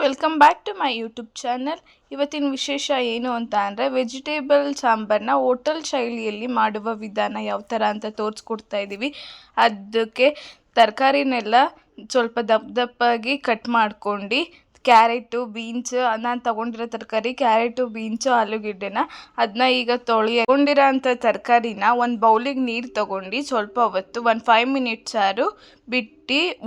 Welcome back to my YouTube channel. ಇವತ್ತಿನ ವಿಶೇಷ ಏನು ಅಂತ ಅಂದರೆ ವೆಜಿಟೇಬಲ್ ಸಾಂಬಾರನ್ನ ಹೋಟೆಲ್ ಶೈಲಿಯಲ್ಲಿ ಮಾಡುವ ವಿಧಾನ ಯಾವ ಥರ ಅಂತ ತೋರಿಸ್ಕೊಡ್ತಾ ಇದ್ದೀವಿ. ಅದಕ್ಕೆ ತರಕಾರಿನೆಲ್ಲ ಸ್ವಲ್ಪ ದಪ್ಪಾಗಿ ಕಟ್ ಮಾಡ್ಕೊಂಡು ಕ್ಯಾರೆಟು ಬೀನ್ಸ್ ನಾನು ತೊಗೊಂಡಿರೋ ತರಕಾರಿ ಕ್ಯಾರೆಟು ಬೀನ್ಸು ಆಲೂಗೆಡ್ಡೆನ ಅದನ್ನ ಈಗ ತೊಗೊಂಡಿರೋ ಅಂಥ ತರಕಾರಿನ ಒಂದು ಬೌಲಿಗೆ ನೀರು ತೊಗೊಂಡು ಸ್ವಲ್ಪ ಹೊತ್ತು 5 ಮಿನಿಟ್ಸ್ ಸಾರು ಬಿಟ್ಟು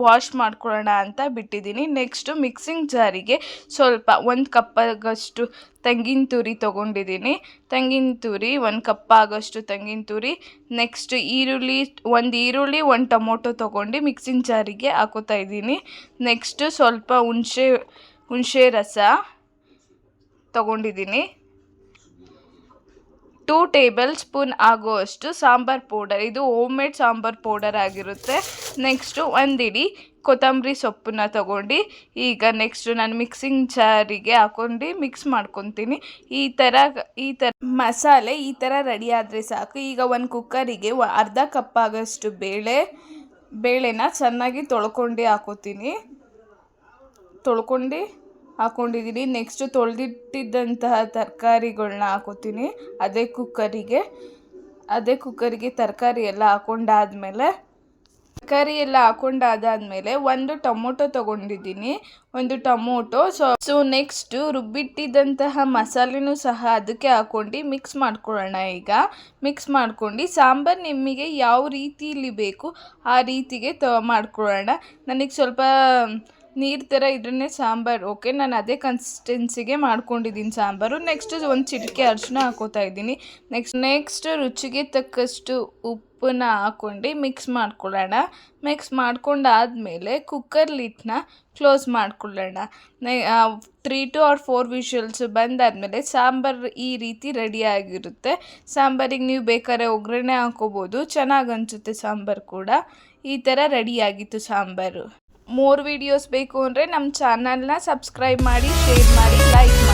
ವಾಶ್ ಮಾಡ್ಕೊಳ್ಳೋಣ ಅಂತ ಬಿಟ್ಟಿದ್ದೀನಿ. ನೆಕ್ಸ್ಟು ಮಿಕ್ಸಿಂಗ್ ಜಾರಿಗೆ ಸ್ವಲ್ಪ 1 ಕಪ್ ಆಗಷ್ಟು ತೆಂಗಿನ ತುರಿ ತೊಗೊಂಡಿದ್ದೀನಿ. ತೆಂಗಿನ ತುರಿ 1 ಕಪ್ ಆಗೋಷ್ಟು ತೆಂಗಿನ ತುರಿ. ನೆಕ್ಸ್ಟ್ ಒಂದು ಈರುಳ್ಳಿ 1 ಟೊಮೊಟೊ ತೊಗೊಂಡು ಮಿಕ್ಸಿಂಗ್ ಜಾರಿಗೆ ಹಾಕೋತಾ ಇದ್ದೀನಿ. ನೆಕ್ಸ್ಟು ಸ್ವಲ್ಪ ಹುಣಸೆ ರಸ ತೊಗೊಂಡಿದ್ದೀನಿ. 2 ಟೇಬಲ್ ಸ್ಪೂನ್ ಆಗುವಷ್ಟು ಸಾಂಬಾರ್ ಪೌಡರ್, ಇದು ಹೋಮ್ ಮೇಡ್ ಸಾಂಬಾರ್ ಪೌಡರ್ ಆಗಿರುತ್ತೆ. ನೆಕ್ಸ್ಟು 1 ಇಡಿ ಕೊತ್ತಂಬರಿ ಸೊಪ್ಪನ್ನ ತೊಗೊಂಡು ಈಗ ನೆಕ್ಸ್ಟು ನಾನು ಮಿಕ್ಸಿಂಗ್ ಜಾರಿಗೆ ಹಾಕೊಂಡು ಮಿಕ್ಸ್ ಮಾಡ್ಕೊತೀನಿ. ಈ ಥರ ಮಸಾಲೆ ಈ ಥರ ರೆಡಿ ಆದರೆ ಸಾಕು. ಈಗ ಒಂದು ಕುಕ್ಕರಿಗೆ ಅರ್ಧ ಕಪ್ ಆಗೋಷ್ಟು ಬೇಳೆನ ಚೆನ್ನಾಗಿ ಹಾಕ್ಕೊಂಡಿದ್ದೀನಿ. ನೆಕ್ಸ್ಟು ತೊಳೆದಿಟ್ಟಿದ್ದಂತಹ ತರಕಾರಿಗಳನ್ನ ಹಾಕೋತೀನಿ ಅದೇ ಕುಕ್ಕರಿಗೆ ತರಕಾರಿ ಎಲ್ಲ ಹಾಕೊಂಡಾದ್ಮೇಲೆ 1 ಟೊಮೊಟೊ ತೊಗೊಂಡಿದ್ದೀನಿ. 1 ಟೊಮೊಟೊ ಸೊ ನೆಕ್ಸ್ಟು ರುಬ್ಬಿಟ್ಟಿದ್ದಂತಹ ಮಸಾಲೆನೂ ಸಹ ಅದಕ್ಕೆ ಹಾಕ್ಕೊಂಡು ಮಿಕ್ಸ್ ಮಾಡ್ಕೊಳ್ಳೋಣ. ಈಗ ಮಿಕ್ಸ್ ಮಾಡ್ಕೊಂಡು ಸಾಂಬಾರು ನಿಮಗೆ ಯಾವ ರೀತಿಯಲ್ಲಿ ಬೇಕು ಆ ರೀತಿಗೆ ಮಾಡ್ಕೊಳ್ಳೋಣ. ನನಗೆ ಸ್ವಲ್ಪ ನೀರು ಥರ ಇದ್ರೇ ಸಾಂಬಾರು ಓಕೆ, ನಾನು ಅದೇ ಕನ್ಸಿಸ್ಟೆನ್ಸಿಗೆ ಮಾಡ್ಕೊಂಡಿದ್ದೀನಿ ಸಾಂಬಾರು. ನೆಕ್ಸ್ಟ್ 1 ಚಿಟಿಕೆ ಅರಿಶಿನ ಹಾಕೋತಾ ಇದ್ದೀನಿ. ನೆಕ್ಸ್ಟ್ ರುಚಿಗೆ ತಕ್ಕಷ್ಟು ಉಪ್ಪನ್ನ ಹಾಕ್ಕೊಂಡು ಮಿಕ್ಸ್ ಮಾಡ್ಕೊಳ್ಳೋಣ. ಮಿಕ್ಸ್ ಮಾಡ್ಕೊಂಡಾದಮೇಲೆ ಕುಕ್ಕರ್ ಲಿಡ್ನ ಕ್ಲೋಸ್ ಮಾಡ್ಕೊಳ್ಳೋಣ. 3 to 4 ವಿಷಲ್ಸ್ ಬಂದಾದಮೇಲೆ ಸಾಂಬಾರು ಈ ರೀತಿ ರೆಡಿ ಆಗಿರುತ್ತೆ. ಸಾಂಬಾರಿಗೆ ನೀವು ಬೇಕಾದ್ರೆ ಒಗ್ಗರಣೆ ಹಾಕೋಬೋದು, ಚೆನ್ನಾಗಿ ಅನಿಸುತ್ತೆ ಸಾಂಬಾರು ಕೂಡ. ಈ ಥರ ರೆಡಿಯಾಗಿತ್ತು ಸಾಂಬಾರು. ಮೋರ್ ವೀಡಿಯೋಸ್ ಬೇಕು ಅಂದರೆ ನಮ್ಮ ಚಾನಲ್ನ ಸಬ್ಸ್ಕ್ರೈಬ್ ಮಾಡಿ, ಶೇರ್ ಮಾಡಿ, ಲೈಕ್ ಮಾಡಿ.